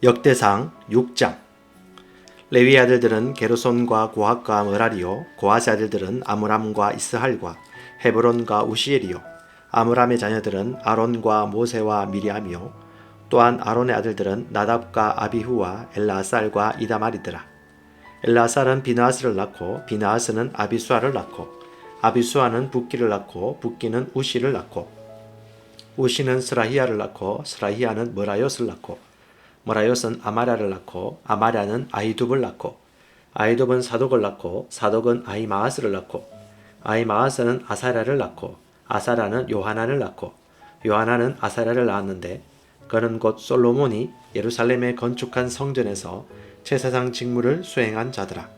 역대상 6장. 레위 아들들은 게르손과 고핫과 므라리요, 고핫의 아들들은 아므람과 이스할과 헤브론과 우시엘이요, 아므람의 자녀들은 아론과 모세와 미리암이요, 또한 아론의 아들들은 나답과 아비후와 엘라살과 이다말이더라. 엘라살은 비나하스를 낳고 비나하스는 아비수아를 낳고 아비수아는 붓기를 낳고 붓기는 우시를 낳고 우시는 스라히야를 낳고 스라히야는 머라옅을 낳고 머라옅은 아마랴를 낳고 아마랴는 아히둡을 낳고 아히둡은 사독을 낳고 사독은 아히마아스를 낳고 아히마아스는 아사랴를 낳고 아사랴는 요하난을 낳고 요하난은 아사랴를 낳았는데 그는 곧 솔로몬이 예루살렘에 건축한 성전에서 제사장 직무를 수행한 자더라.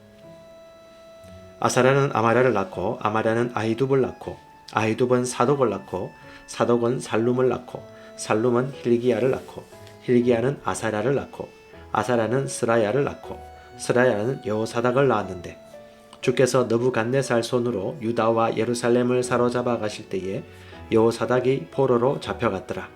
아사랴는 아마랴를 낳고 아마랴는 아히둡을 낳고 아히둡은 사독을 낳고 사독은 살룸을 낳고 살룸은 힐기야를 낳고 힐기야는 아사랴를 낳고 아사랴는 스라야를 낳고 스라야는 여호사닥을 낳았는데 주께서 느부갓네살 손으로 유다와 예루살렘을 사로잡아 가실 때에 여호사닥이 포로로 잡혀갔더라.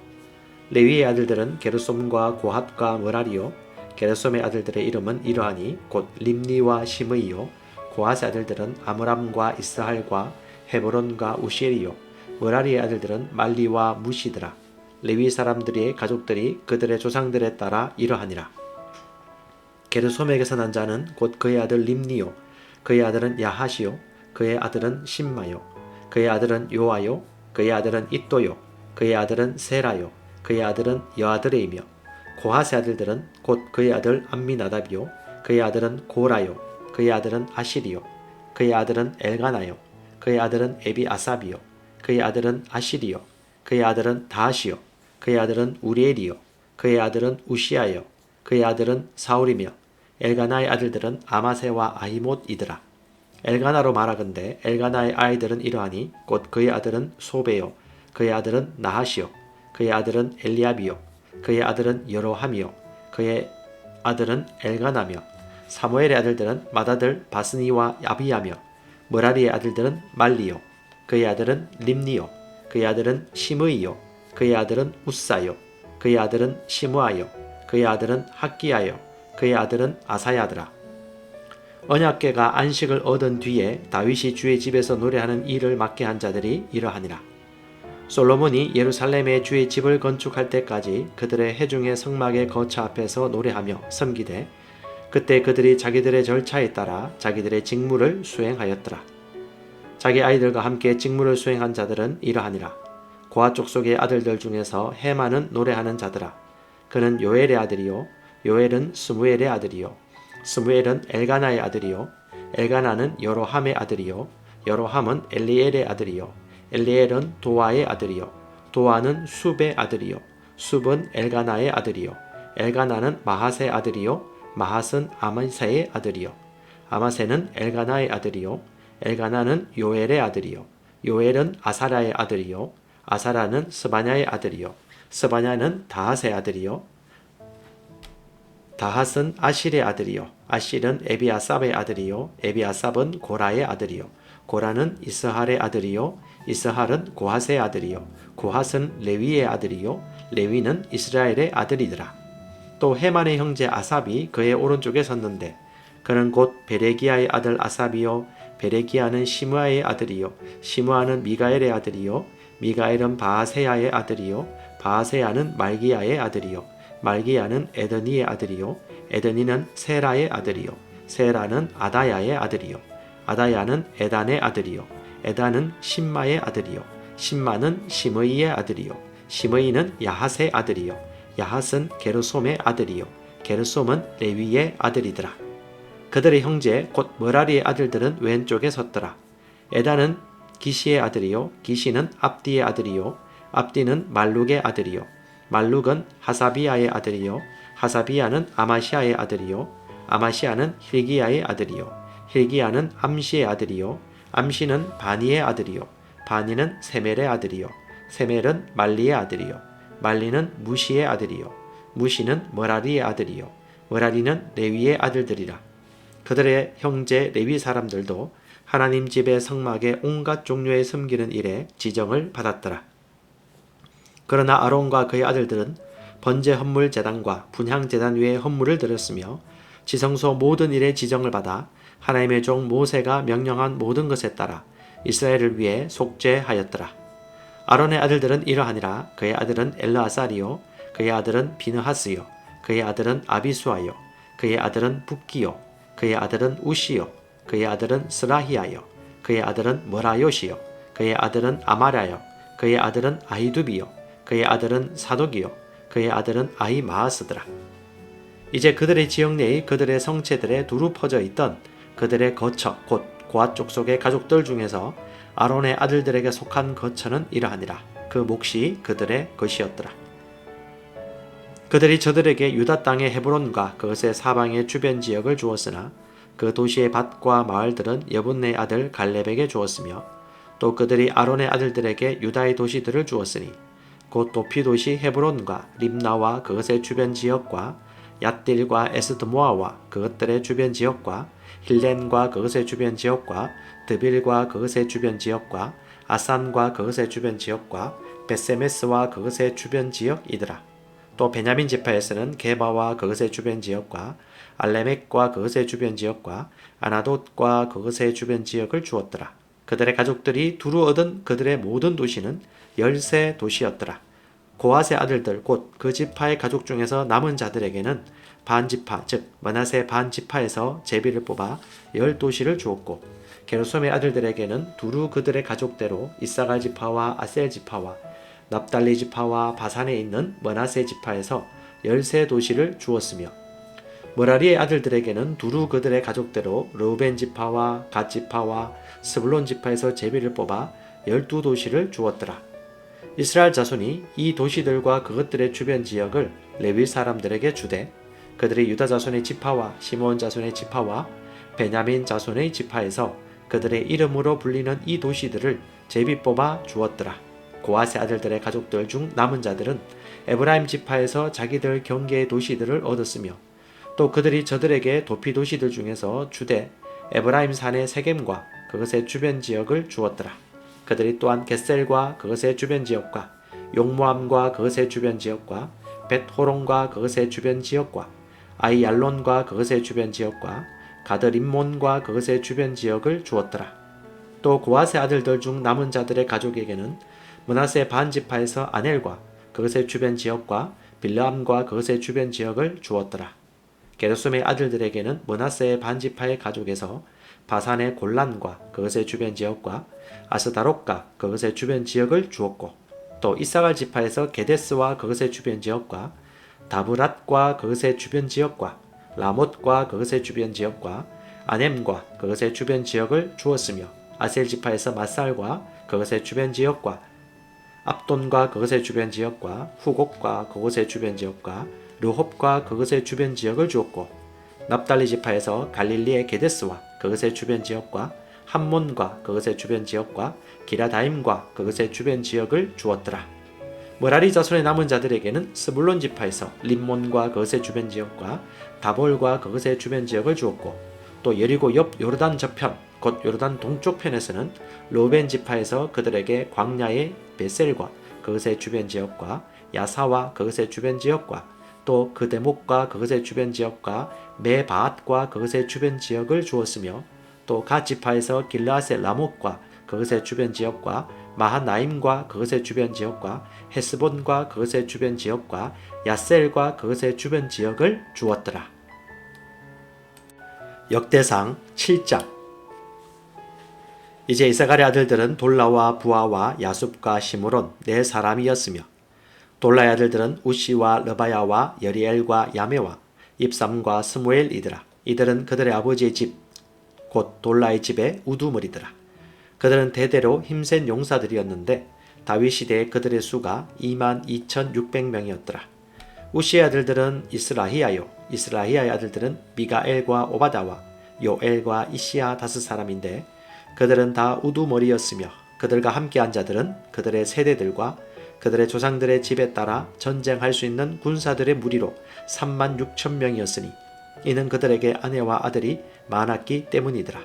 레위의 아들들은 게르솜과 고핫과 므라리요, 게르솜의 아들들의 이름은 이러하니 곧 림니와 시므이요, 고핫의 아들들은 아므람과 이스할과 헤브론과 우시엘이요, 므라리의 아들들은 말리와 무시더라. 레위 사람들의 가족들이 그들의 조상들에 따라 이러하니라. 게르솜에게서 난 자는 곧 그의 아들 림니요, 그의 아들은 야하시요, 그의 아들은 심마요, 그의 아들은 요아요, 그의 아들은 이또요, 그의 아들은 세라요, 그의 아들은 여아드레이며 고핫의 아들들은 곧 그의 아들 암미나답이요, 그의 아들은 고라요, 그의 아들은 아시리요, 그의 아들은 엘가나요, 그의 아들은 에비아삽이요, 그의 아들은 아시리요, 그의 아들은 다하시요, 그의 아들은 우리엘이요, 그의 아들은 우시아요, 그의 아들은 사울이며 엘가나의 아들들은 아마세와 아히못이더라. 엘가나로 말하건대 엘가나의 아이들은 이러하니 곧 그의 아들은 소베요, 그의 아들은 나하시요, 그의 아들은 엘리압이요, 그의 아들은 여로함이요, 그의 아들은 엘가나며 사무엘의 아들들은 맏아들 바스니와 아비야며 므라리의 아들들은 말리요, 그의 아들은 림니요, 그의 아들은 시므이요, 그의 아들은 우사요, 그의 아들은 시므아요, 그의 아들은 학기야요, 그의 아들은 아사야더라. 언약궤가 안식을 얻은 뒤에 다윗이 주의 집에서 노래하는 일을 맡게 한 자들이 이러하니라. 솔로몬이 예루살렘에 주의 집을 건축할 때까지 그들의 회중의 성막의 거처 앞에서 노래하며 섬기되 그때 그들이 자기들의 절차에 따라 자기들의 직무를 수행하였더라. 자기 아이들과 함께 직무를 수행한 자들은 이러하니라. 고핫 족속의 아들들 중에서 헤만은 노래하는 자들아. 그는 요엘의 아들이요, 요엘은 스무엘의 아들이요, 스무엘은 엘가나의 아들이요, 엘가나는 여로함의 아들이요, 여로함은 엘리엘의 아들이요, 엘리엘은 도아의 아들이요, 도아는 숲의 아들이요, 숲은 엘가나의 아들이요, 엘가나는 마핫의 아들이요, 마핫은 아마세의 아들이요, 아마세는 엘가나의 아들이요, 엘가나는 요엘의 아들이요, 요엘은 아사랴의 아들이요, 아사랴는 스바냐의 아들이요, 스바냐는 다핫의 아들이요, 다핫은 아실의 아들이요, 아실은 에비아삽의 아들이요, 에비아삽은 고라의 아들이요, 고라는 이스할의 아들이요, 이스할은 고핫의 아들이요, 고핫은 레위의 아들이요, 레위는 이스라엘의 아들이더라. 또 헤만의 형제 아삽이 그의 오른쪽에 섰는데 그는 곧 베레기야의 아들 아삽이요, 베레기야는 시므아의 아들이요, 시므아는 미가엘의 아들이요, 미가엘은 바하세야의 아들이요, 바하세야는 말기야의 아들이요, 말기야는 에더니의 아들이요, 에더니는 세라의 아들이요, 세라는 아다야의 아들이요, 아다야는 에단의 아들이요, 에단은 심마의 아들이요, 심마는 시므이의 아들이요, 시므이는 야핫의 아들이요, 야핫은 게르솜의 아들이요, 게르솜은 레위의 아들이더라. 그들의 형제 곧 므라리의 아들들은 왼쪽에 섰더라. 에단은 기시의 아들이요, 기시는 압디의 아들이요, 압디는 말룩의 아들이요, 말룩은 하사비야의 아들이요, 하사비야는 아마시아의 아들이요, 아마시아는 힐기야의 아들이요, 힐기야는 암시의 아들이요, 암시는 바니의 아들이요, 바니는 세멜의 아들이요, 세멜은 말리의 아들이요, 말리는 무시의 아들이요, 무시는 머라리의 아들이요, 머라리는 레위의 아들들이라. 그들의 형제 레위 사람들도 하나님 집의 성막의 온갖 종류의 섬기는 일에 지정을 받았더라. 그러나 아론과 그의 아들들은 번제 헌물 제단과 분향 제단 위에 헌물을 드렸으며 지성소 모든 일에 지정을 받아 하나님의 종 모세가 명령한 모든 것에 따라 이스라엘을 위해 속죄하였더라. 아론의 아들들은 이러하니라. 그의 아들은 엘르아살이요, 그의 아들은 비느하스요, 그의 아들은 아비수아요, 그의 아들은 붓기요, 그의 아들은 우시요, 그의 아들은 스라히아요, 그의 아들은 머라요시요, 그의 아들은 아마라요, 그의 아들은 아히두비요, 그의 아들은 사독이요, 그의 아들은 아히마아스더라. 이제 그들의 지역 내의 그들의 성체들에 두루 퍼져 있던 그들의 거처 곧 고앗 족속의 가족들 중에서 아론의 아들들에게 속한 거처는 이러하니라. 그 몫이 그들의 것이었더라. 그들이 저들에게 유다 땅의 헤브론과 그것의 사방의 주변 지역을 주었으나 그 도시의 밭과 마을들은 여분네 아들 갈렙에게 주었으며 또 그들이 아론의 아들들에게 유다의 도시들을 주었으니 곧 도피 도시 헤브론과 림나와 그것의 주변 지역과 얏딜과 에스드모아와 그것들의 주변 지역과 힐렌과 그것의 주변 지역과 드빌과 그것의 주변 지역과 아산과 그것의 주변 지역과 베세메스와 그것의 주변 지역이더라. 또 베냐민 지파에서는 게바와 그것의 주변 지역과 알레멕과 그것의 주변 지역과 아나돗과 그것의 주변 지역을 주었더라. 그들의 가족들이 두루 얻은 그들의 모든 도시는 13도시였더라. 고앗의 아들들 곧 그 지파의 가족 중에서 남은 자들에게는 반지파 즉 므낫세 반지파에서 제비를 뽑아 10도시를 주었고 게르솜의 아들들에게는 두루 그들의 가족대로 이사갈 지파와 아셀 지파와 납달리 지파와 바산에 있는 므낫세 지파에서 13도시를 주었으며 므라리의 아들들에게는 두루 그들의 가족대로 르우벤 지파와 갓 지파와 스불론 지파에서 제비를 뽑아 12도시를 주었더라. 이스라엘 자손이 이 도시들과 그것들의 주변 지역을 레위 사람들에게 주되 그들이 유다 자손의 지파와 시므온 자손의 지파와 베냐민 자손의 지파에서 그들의 이름으로 불리는 이 도시들을 제비 뽑아 주었더라. 고앗의 아들들의 가족들 중 남은 자들은 에브라임 지파에서 자기들 경계의 도시들을 얻었으며 또 그들이 저들에게 도피 도시들 중에서 주되 에브라임 산의 세겜과 그것의 주변 지역을 주었더라. 그들이 또한 겟셀과 그것의 주변 지역과 용모함과 그것의 주변 지역과 벳호론과 그것의 주변 지역과 아이얄론과 그것의 주변 지역과 가드림몬과 그것의 주변 지역을 주었더라. 또 고앗의 아들들 중 남은 자들의 가족에게는 므낫세 반지파에서 아넬과 그것의 주변 지역과 빌르암과 그것의 주변 지역을 주었더라. 게르솜의 아들들에게는 므낫세의 반지파의 가족에서 바산의 골란과 그것의 주변 지역과 아스다롯과 그것의 주변 지역을 주었고 또 이사갈 지파에서 게데스와 그것의 주변 지역과 다브랏과 그것의 주변 지역과 라못과 그것의 주변 지역과 아넴과 그것의 주변 지역을 주었으며 아셀 지파에서 마살과 그것의 주변 지역과 압돈과 그것의 주변 지역과 후곡과 그것의 주변 지역과 르홉과 그것의 주변 지역을 주었고 납달리 지파에서 갈릴리의 게데스와 그것의 주변 지역과 함몬과 그것의 주변 지역과 기라다임과 그것의 주변 지역을 주었더라. 므라리 자손의 남은 자들에게는 스불론 지파에서 림몬과 그것의 주변 지역과 다볼과 그것의 주변 지역을 주었고 또 여리고 옆 요르단 저편 곧 요르단 동쪽 편에서는 르우벤 지파에서 그들에게 광야의 베셀과 그것의 주변 지역과 야사와 그것의 주변 지역과 또 그대목과 그것의 주변 지역과 메바앗과 그것의 주변 지역을 주었으며 또 갓 지파에서 길르앗의 라못과 그것의 주변 지역과 마하나임과 그것의 주변 지역과 헤스본과 그것의 주변 지역과 야셀과 그것의 주변 지역을 주었더라. 역대상 7장. 이제 이사갈의 아들들은 돌라와 부아와 야숲과 시므론 네 사람이었으며 돌라의 아들들은 우시와 르바야와 여리엘과 야메와 입삼과 스무엘이더라. 이들은 그들의 아버지의 집 곧 돌라의 집의 우두머리더라. 그들은 대대로 힘센 용사들이었는데 다윗 시대에 그들의 수가 22,600명이었더라. 우시의 아들들은 이스라히야요, 이스라히야의 아들들은 미가엘과 오바다와 요엘과 이시야 5사람인데 그들은 다 우두머리였으며 그들과 함께한 자들은 그들의 세대들과 그들의 조상들의 집에 따라 전쟁할 수 있는 군사들의 무리로 36,000명이었으니 이는 그들에게 아내와 아들이 많았기 때문이더라.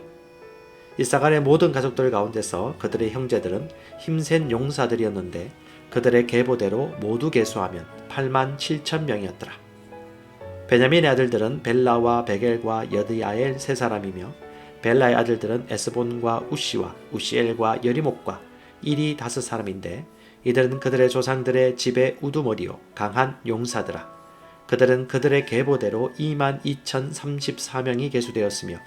이사갈의 모든 가족들 가운데서 그들의 형제들은 힘센 용사들이었는데 그들의 계보대로 모두 계수하면 8만 7천 명이었더라. 베냐민의 아들들은 벨라와 베겔과 여드야엘 세 사람이며 벨라의 아들들은 에스본과 우시와 우시엘과 여리목과 일이 5사람인데 이들은 그들의 조상들의 집의 우두머리요 강한 용사더라. 그들은 그들의 계보대로 2만 2,034명이 계수되었으며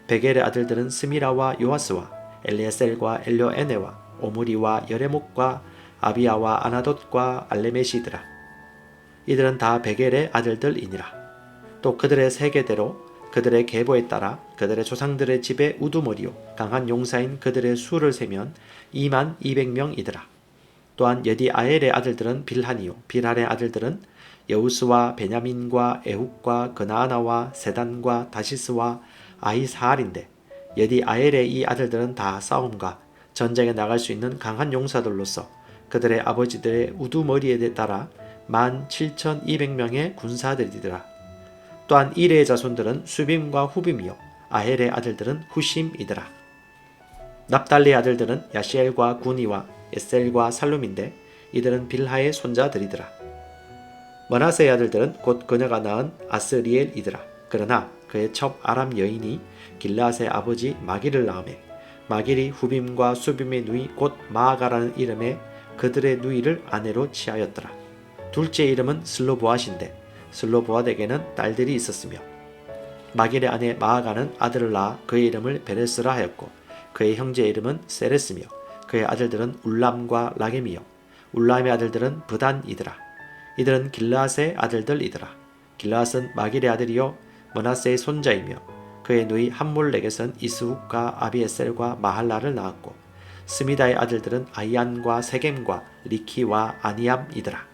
베겔의 아들들은 스미라와 요아스와 엘리에셀과 엘료에네와 오므리와 여레목과 아비야와 아나돗과 알레메시드라. 이들은 다 베겔의 아들들이니라. 또 그들의 세계대로 그들의 계보에 따라 그들의 조상들의 집의 우두머리요 강한 용사인 그들의 수를 세면 2만 200명이더라. 또한 여디아엘의 아들들은 빌하니요 빌할의 아들들은 여우스와 베냐민과 에훗과 그나아나와 세단과 다시스와 아히사알인데 여디아엘의 이 아들들은 다 싸움과 전쟁에 나갈 수 있는 강한 용사들로서 그들의 아버지들의 우두머리에 따라 17,200명의 군사들이더라. 또한 이레의 자손들은 수빔과 후빔이요 아헬의 아들들은 후심이더라. 납달리의 아들들은 야시엘과 구니와 에셀과 살룸인데 이들은 빌하의 손자들이더라. 머나세의 아들들은 곧 그녀가 낳은 아스리엘이더라. 그러나 그의 첩 아람 여인이 길라앗의 아버지 마길을 낳으매 마길이 후빔과 수빔의 누이 곧 마아가라는 이름의 그들의 누이를 아내로 취하였더라. 둘째 이름은 슬로보앗인데 슬로보앗에게는 딸들이 있었으며 마길의 아내 마아가는 아들을 낳아 그의 이름을 베레스라 하였고 그의 형제의 이름은 세레스며 그의 아들들은 울람과 라겜이요 울람의 아들들은 브단이더라. 이들은 길라앗의 아들들이더라. 길라앗은 마길의 아들이요 머나세의 손자이며 그의 누이 함몰렉에선 이스훅과 아비에셀과 마할라를 낳았고 스미다의 아들들은 아이안과 세겜과 리키와 아니암이더라.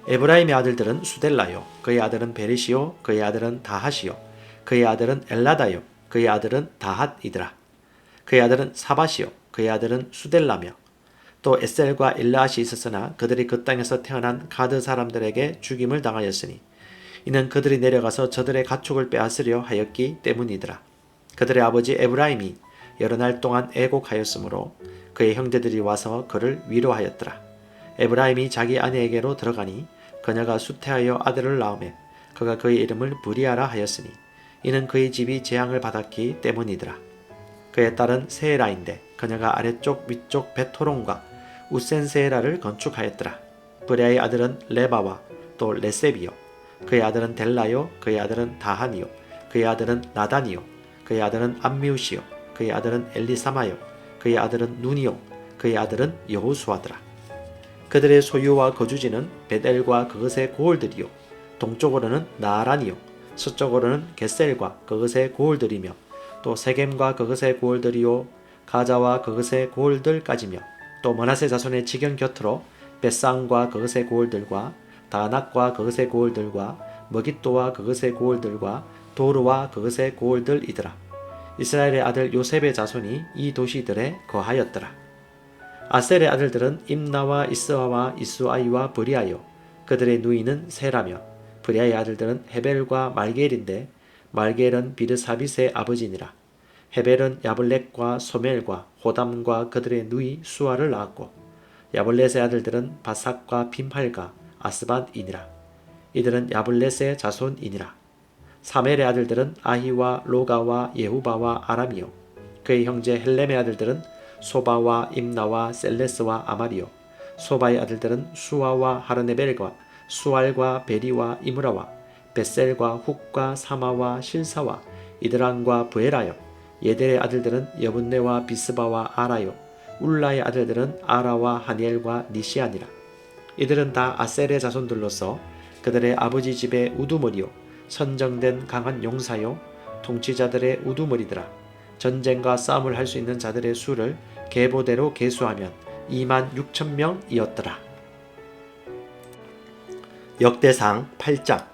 에브라임의 아들들은 수델라요 그의 아들은 베리시요 그의 아들은 다핫이요 그의 아들은 엘라다요 그의 아들은 다핫이더라. 그의 아들은 사바시요 그의 아들은 수델라며 또 에셀과 엘라앗이 있었으나 그들이 그 땅에서 태어난 가드 사람들에게 죽임을 당하였으니 이는 그들이 내려가서 저들의 가축을 빼앗으려 하였기 때문이더라. 그들의 아버지 에브라임이 여러 날 동안 애곡하였으므로 그의 형제들이 와서 그를 위로하였더라. 에브라임이 자기 아내에게로 들어가니 그녀가 수태하여 아들을 낳으매 그가 그의 이름을 브리아라 하였으니 이는 그의 집이 재앙을 받았기 때문이더라. 그의 딸은 세에라인데 그녀가 아래쪽 위쪽 베토론과 우센세에라를 건축하였더라. 브리아의 아들은 레바와 또 레셉이요 그의 아들은 델라요 그의 아들은 다한이요 그의 아들은 나단이요 그의 아들은 암미우시요 그의 아들은 엘리사마요 그의 아들은 눈이요 그의 아들은 여호수아더라. 그들의 소유와 거주지는 베델과 그것의 고을들이요 동쪽으로는 나아란이요 서쪽으로는 겟셀과 그것의 고을들이며 또 세겜과 그것의 고을들이요 가자와 그것의 고을들까지며 또 머나세 자손의 지경 곁으로 벳상과 그것의 고을들과 다낙과 그것의 고을들과 머깃도와 그것의 고을들과 도르와 그것의 고을들이더라. 이스라엘의 아들 요셉의 자손이 이 도시들에 거하였더라. 아셀의 아들들은 임나와 이스와와 이수아이와 브리아요 그들의 누이는 세라며 브리아의 아들들은 헤벨과 말게엘인데 말게엘은 비르사빗의 아버지니라. 헤벨은 야블렛과 소멜과 호담과 그들의 누이 수아를 낳았고 야블렛의 아들들은 바삭과 빔할과 아스반이니라. 이들은 야블렛의 자손이니라. 사멜의 아들들은 아히와 로가와 예후바와 아람이요 그의 형제 헬렘의 아들들은 소바와 임나와 셀레스와 아마리요 소바의 아들들은 수아와 하르네벨과 수알과 베리와 이므라와 벳셀과 훅과 사마와 실사와 이드란과 부에라요 예델의 아들들은 여분네와 비스바와 아라요 울라의 아들들은 아라와 하니엘과 니시아니라. 이들은 다 아셀의 자손들로서 그들의 아버지 집의 우두머리요 선정된 강한 용사요 통치자들의 우두머리더라. 전쟁과 싸움을 할 수 있는 자들의 수를 계보대로 계수하면 2만 6천 명이었더라. 역대상 8장.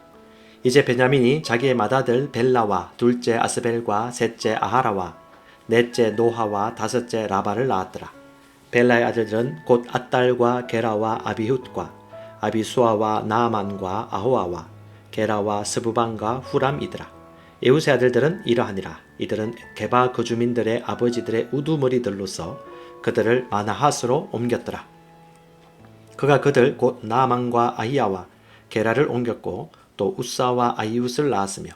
이제 베냐민이 자기의 맏아들 벨라와 둘째 아스벨과 셋째 아하라와 넷째 노하와 다섯째 라바를 낳았더라. 벨라의 아들들은 곧 앗달과 게라와 아비훗과 아비수아와 나아만과 아호아와 게라와 스부반과 후람이더라. 에웃의 아들들은 이러하니라. 이들은 게바 거주민들의 아버지들의 우두머리들로서 그들을 마나핫으로 옮겼더라. 그가 그들 곧 나만과 아히야와 게라를 옮겼고 또 웃사와 아이웃을 낳았으며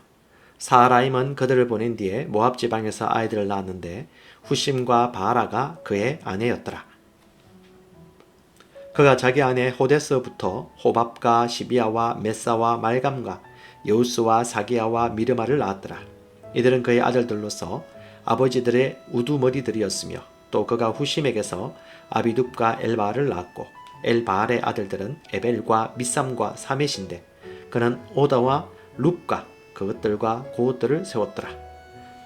사라임은 그들을 보낸 뒤에 모압 지방에서 아이들을 낳았는데 후심과 바라가 그의 아내였더라. 그가 자기 아내 호데스부터 호밥과 시비아와 메사와 말감과 여우스와 사기야와 미르마를 낳았더라. 이들은 그의 아들들로서 아버지들의 우두머리들이었으며 또 그가 후심에게서 아비둡과 엘바알을 낳았고 엘바알의 아들들은 에벨과 미삼과 사мет인데 그는 오다와 룹과 그것들과 고옷들을 세웠더라.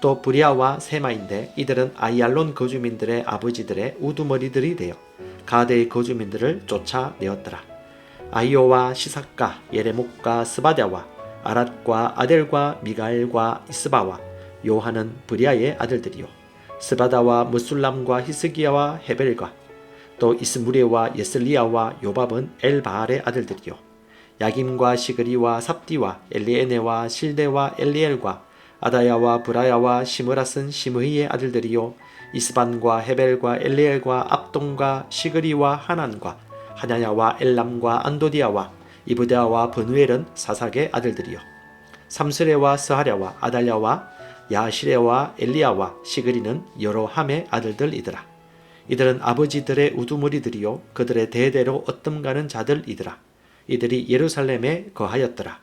또 브리아와 세마인데 이들은 아이알론 거주민들의 아버지들의 우두머리들이 되어 가데의 거주민들을 쫓아내었더라. 아이오와 시삭과 예레목과 스바랴와 아랏과 아델과 미가엘과 이스바와 요한은 브리아의 아들들이요 스바다와 무술람과 히스기야와 헤벨과 또 이스무레와 예슬리야와 요밥은 엘바알의 아들들이요 야김과 시그리와 삽디와 엘리에네와 실데와 엘리엘과 아다야와 브라야와 시므라슨 시므히의 아들들이요 이스반과 헤벨과 엘리엘과 압동과 시그리와 하난과 하냐야와 엘람과 안도디아와 이브데아와 브누엘은 사삭의 아들들이요 삼스레와 스하랴와 아달랴와 야시레와 엘리야와 시그리는 여로함의 아들들이더라. 이들은 아버지들의 우두머리들이요 그들의 대대로 얻음가는 자들이더라. 이들이 예루살렘에 거하였더라.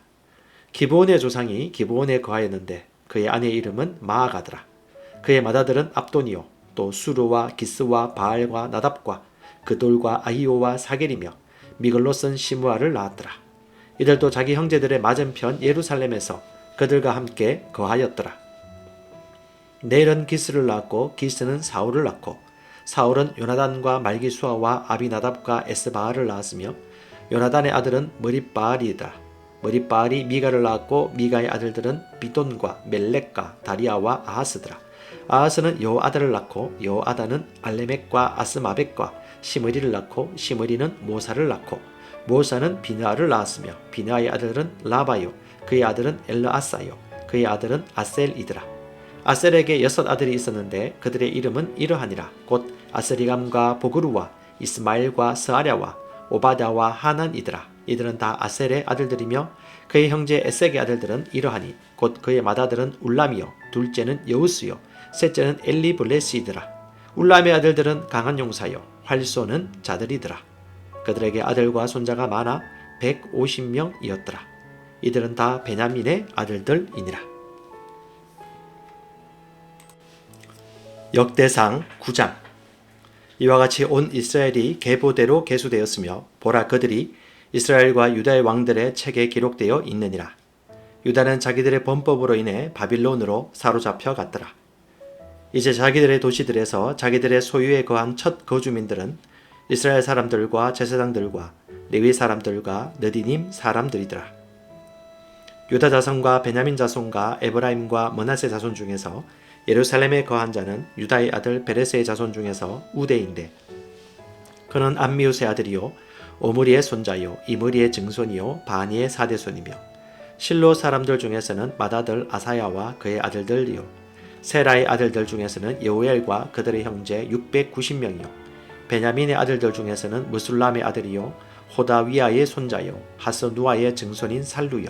기브온의 조상이 기브온에 거하였는데 그의 아내의 이름은 마아가더라. 그의 맏아들은 압돈이요 또 수르와 기스와 바알과 나답과 그돌과 아히오와 사겔이며 미글롯은 시므아를 낳았더라. 이들도 자기 형제들의 맞은편 예루살렘에서 그들과 함께 거하였더라. 넬은 기스를 낳았고 기스는 사울을 낳고 사울은 요나단과 말기수아와 아비나답과 에스바알을 낳았으며 요나단의 아들은 머릿바알이다. 머릿바알이 미가를 낳았고 미가의 아들들은 비돈과 멜렉과 다리아와 아하스더라. 아하스는 여호아다를 낳고 여호아다는 알레멕과 아스마벡과 시므리를 낳고 시므리는 모사를 낳고 모사는 비느아를 낳았으며 비느아의 아들은 라바요 그의 아들은 엘르아사요 그의 아들은 아셀이더라. 아셀에게 6 아들이 있었는데 그들의 이름은 이러하니라. 곧 아스리감과 보그루와 이스마엘과 스아랴와 오바다와 하난이더라. 이들은 다 아셀의 아들들이며 그의 형제 에색의 아들들은 이러하니 곧 그의 맏아들은 울람이요 둘째는 여우스요 셋째는 엘리블레스이더라. 울람의 아들들은 강한 용사요 활 쏘는 자들이더라. 그들에게 아들과 손자가 많아 150명이었더라. 이들은 다 베냐민의 아들들이니라. 역대상 9장. 이와 같이 온 이스라엘이 계보대로 계수되었으며 보라 그들이 이스라엘과 유다의 왕들의 책에 기록되어 있느니라. 유다는 자기들의 범법으로 인해 바빌론으로 사로잡혀 갔더라. 이제 자기들의 도시들에서 자기들의 소유에 거한 첫 거주민들은 이스라엘 사람들과 제사장들과 레위 사람들과 느디님 사람들이더라. 유다 자손과 베냐민 자손과 에브라임과 머나세 자손 중에서 예루살렘에 거한 자는 유다의 아들 베레스의 자손 중에서 우대인데 그는 암미웃의 아들이요 오므리의 손자요 이므리의 증손이요 바니의 사대손이며 실로 사람들 중에서는 맏아들 아사야와 그의 아들들이요 세라의 아들들 중에서는 여우엘과 그들의 형제 690명이요 베냐민의 아들들 중에서는 무술람의 아들이요 호다위아의 손자요 하스누아의 증손인 살루요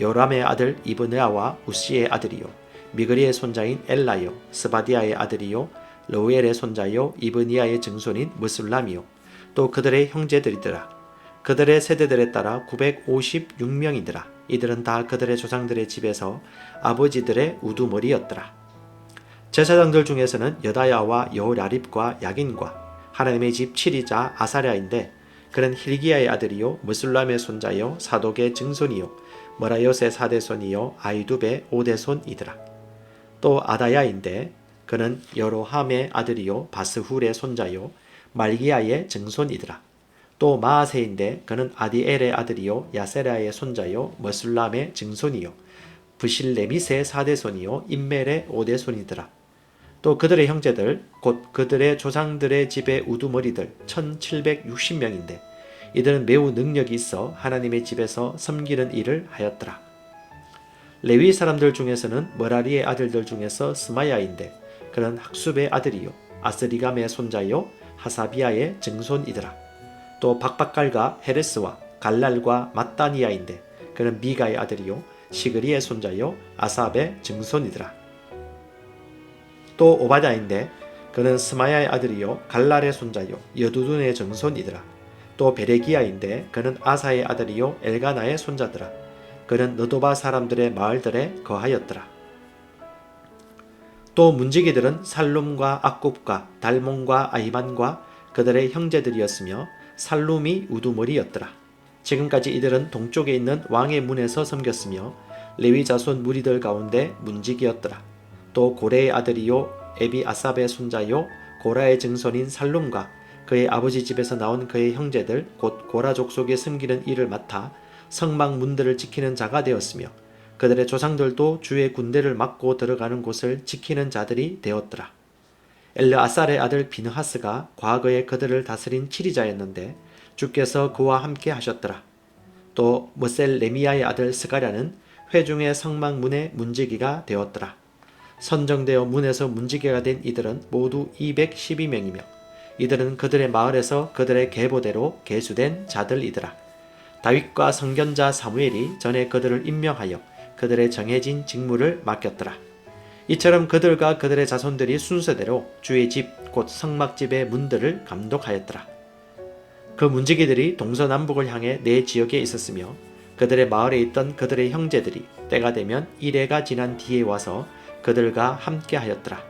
요람의 아들 이브네아와 우시의 아들이요 미그리의 손자인 엘라요 스바디아의 아들이요 러우엘의 손자요 이브니아의 증손인 무술람이요 또 그들의 형제들이더라. 그들의 세대들에 따라 956명이더라. 이들은 다 그들의 조상들의 집에서 아버지들의 우두머리였더라. 제사장들 중에서는 여다야와 여호라립과 야긴과 하나님의 집 7위자 아사랴인데 그는 힐기야의 아들이요 무술람의 손자요 사독의 증손이요 머라요스의 사대손이요 아이두베의 5대손이더라. 또 아다야인데 그는 여로함의 아들이요 바스훌의 손자요 말기야의 증손이더라. 또 마아세인데 그는 아디엘의 아들이요 야세라의 손자요 머술람의 증손이요 브실레밋의 4대손이요 임멜의 5대손이더라. 또 그들의 형제들 곧 그들의 조상들의 집의 우두머리들 1760명인데 이들은 매우 능력이 있어 하나님의 집에서 섬기는 일을 하였더라. 레위 사람들 중에서는 머라리의 아들들 중에서 스마야인데 그는 학숲의 아들이요 아스리감의 손자요 하사비아의 증손이더라. 또 박박갈과 헤레스와 갈랄과 mat단이아인데 그는 미가의 아들이요 시그리의 손자요 아삽의 증손이더라. 또 오바댜인데 그는 스마야의 아들이요 갈랄의 손자요 여두둔의 증손이더라. 또 베레기야인데 그는 아사의 아들이요 엘가나의 손자더라. 그는 느도바 사람들의 마을들에 거하였더라. 또 문지기들은 살룸과 악굽과 달몬과 아히만과 그들의 형제들이었으며 살룸이 우두머리였더라. 지금까지 이들은 동쪽에 있는 왕의 문에서 섬겼으며 레위 자손 무리들 가운데 문지기였더라. 또 고레의 아들이요 에비 아삽의 손자요 고라의 증손인 살룸과 그의 아버지 집에서 나온 그의 형제들 곧 고라 족속에 섬기는 일을 맡아 성막 문들을 지키는 자가 되었으며 그들의 조상들도 주의 군대를 막고 들어가는 곳을 지키는 자들이 되었더라. 엘르아살의 아들 비느하스가 과거에 그들을 다스린 치리자였는데 주께서 그와 함께 하셨더라. 또 무셀레미야의 아들 스가랴는 회중의 성막 문의 문지기가 되었더라. 선정되어 문에서 문지기가 된 이들은 모두 212명이며 이들은 그들의 마을에서 그들의 계보대로 계수된 자들이더라. 다윗과 선견자 사무엘이 전에 그들을 임명하여 그들의 정해진 직무를 맡겼더라. 이처럼 그들과 그들의 자손들이 순서대로 주의 집 곧 성막집의 문들을 감독하였더라. 그 문지기들이 동서남북을 향해 네 지역에 있었으며 그들의 마을에 있던 그들의 형제들이 때가 되면 이래가 지난 뒤에 와서 그들과 함께 하였더라.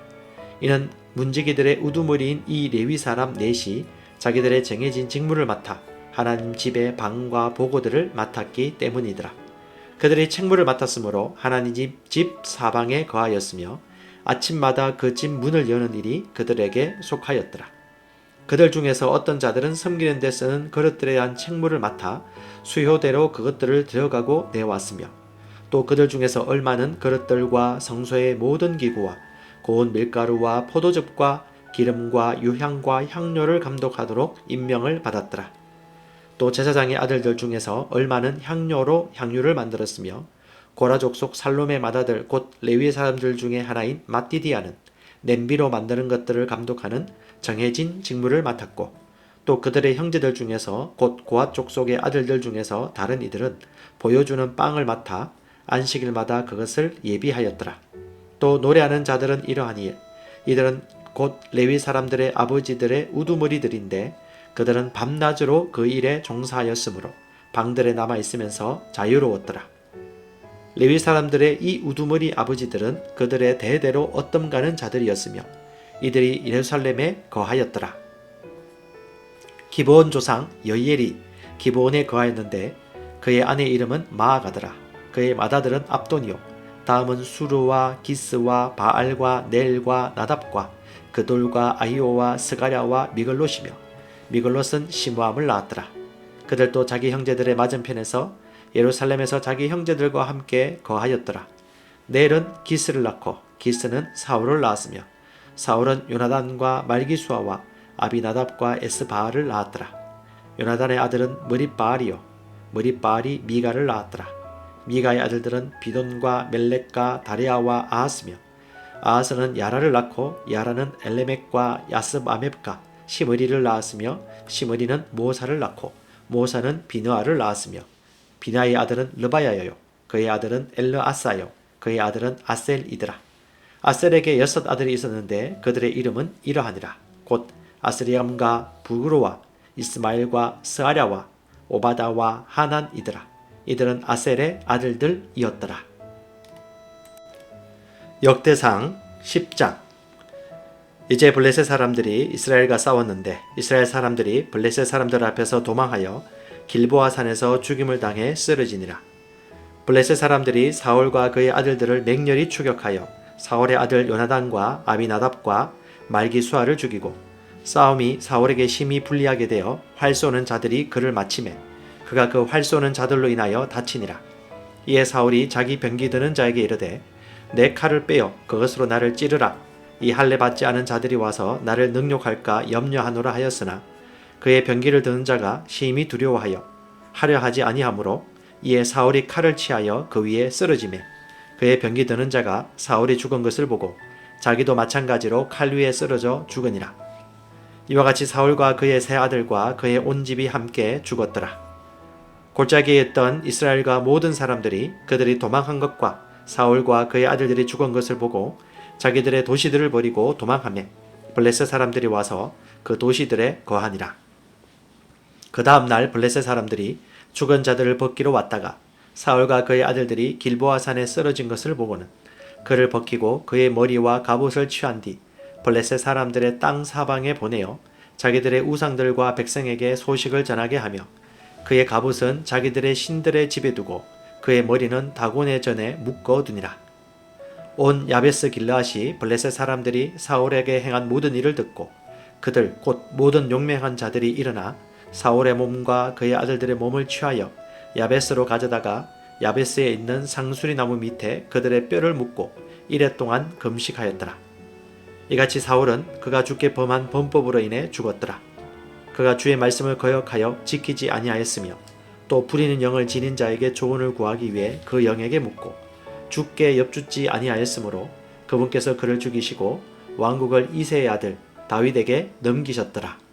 이는 문지기들의 우두머리인 이 레위 사람 넷이 자기들의 정해진 직무를 맡아 하나님 집의 방과 보고들을 맡았기 때문이더라. 그들이 책무를 맡았으므로 하나님 집 사방에 거하였으며 아침마다 그 집 문을 여는 일이 그들에게 속하였더라. 그들 중에서 어떤 자들은 섬기는 데 쓰는 그릇들에 대한 책무를 맡아 수효대로 그것들을 들어가고 내왔으며 또 그들 중에서 얼마는 그릇들과 성소의 모든 기구와 고운 밀가루와 포도즙과 기름과 유향과 향료를 감독하도록 임명을 받았더라. 또 제사장의 아들들 중에서 얼마는 향료로 향유를 만들었으며 고라 족속 살롬의 맏아들 곧 레위 사람들 중에 하나인 마띠디아는 냄비로 만드는 것들을 감독하는 정해진 직무를 맡았고 또 그들의 형제들 중에서 곧 고앗 족속의 아들들 중에서 다른 이들은 보여주는 빵을 맡아 안식일마다 그것을 예비하였더라. 또 노래하는 자들은 이러하니 이들은 곧 레위 사람들의 아버지들의 우두머리들인데 그들은 밤낮으로 그 일에 종사하였으므로 방들에 남아있으면서 자유로웠더라. 레위 사람들의 이 우두머리 아버지들은 그들의 대대로 얻던 가는 자들이었으며 이들이 예루살렘에 거하였더라. 기브온 조상 여이엘이 기브온에 거하였는데 그의 아내 이름은 마아가더라. 그의 맏아들은 압돈이요 다음은 수르와 기스와 바알과 넬과 나답과 그돌과 아히오와 스가랴와 미글롯이며 미글롯은 시므암을 낳았더라. 그들도 자기 형제들의 맞은편에서 예루살렘에서 자기 형제들과 함께 거하였더라. 넬은 기스를 낳고 기스는 사울을 낳았으며 사울은 요나단과 말기수아와 아비나답과 에스바알을 낳았더라. 요나단의 아들은 머릿바알이요 머릿바알이 미가를 낳았더라. 미가의 아들들은 비돈과 멜렉과 다레아와 아하스며 아하스는 야라를 낳고 야라는 엘레멕과 야스바맵과 시므리를 낳았으며 시므리는 모사를 낳고 모사는 비느아를 낳았으며 비나의 아들은 르바야요 그의 아들은 엘르아사요 그의 아들은 아셀이더라. 아셀에게 6 아들이 있었는데 그들의 이름은 이러하니라. 곧 아스리암과 부그로와 이스마엘과 스아랴와 오바다와 하난이더라. 이들은 아셀의 아들들이었더라. 역대상 10장. 이제 블레셋 사람들이 이스라엘과 싸웠는데 이스라엘 사람들이 블레셋 사람들 앞에서 도망하여 길보아 산에서 죽임을 당해 쓰러지니라. 블레셋 사람들이 사울과 그의 아들들을 맹렬히 추격하여 사울의 아들 요나단과 아비나답과 말기수아를 죽이고 싸움이 사울에게 심히 불리하게 되어 활 쏘는 자들이 그를 맞치매 그가 그 활 쏘는 자들로 인하여 다치니라. 이에 사울이 자기 병기 드는 자에게 이르되 내 칼을 빼어 그것으로 나를 찌르라. 이 할례 받지 않은 자들이 와서 나를 능욕할까 염려하노라 하였으나 그의 병기를 드는 자가 심히 두려워하여 하려 하지 아니하므로 이에 사울이 칼을 취하여 그 위에 쓰러지매 그의 병기 드는 자가 사울이 죽은 것을 보고 자기도 마찬가지로 칼 위에 쓰러져 죽으니라. 이와 같이 사울과 그의 세 아들과 그의 온 집이 함께 죽었더라. 골짜기에 있던 이스라엘과 모든 사람들이 그들이 도망한 것과 사울과 그의 아들들이 죽은 것을 보고 자기들의 도시들을 버리고 도망하며 블레셋 사람들이 와서 그 도시들에 거하니라. 그 다음 날 블레셋 사람들이 죽은 자들을 벗기러 왔다가 사울과 그의 아들들이 길보아 산에 쓰러진 것을 보고는 그를 벗기고 그의 머리와 갑옷을 취한 뒤 블레셋 사람들의 땅 사방에 보내어 자기들의 우상들과 백성에게 소식을 전하게 하며 그의 갑옷은 자기들의 신들의 집에 두고 그의 머리는 다곤의 전에 묶어두니라. 온 야베스 길르앗이 블레셋 사람들이 사울에게 행한 모든 일을 듣고 그들 곧 모든 용맹한 자들이 일어나 사울의 몸과 그의 아들들의 몸을 취하여 야베스로 가져다가 야베스에 있는 상수리 나무 밑에 그들의 뼈를 묻고 이레 동안 금식하였더라. 이같이 사울은 그가 주께 범한 범법으로 인해 죽었더라. 그가 주의 말씀을 거역하여 지키지 아니하였으며 또 부리는 영을 지닌 자에게 조언을 구하기 위해 그 영에게 묻고 주께 엽죽지 아니하였으므로 그분께서 그를 죽이시고 왕국을 이새의 아들 다윗에게 넘기셨더라.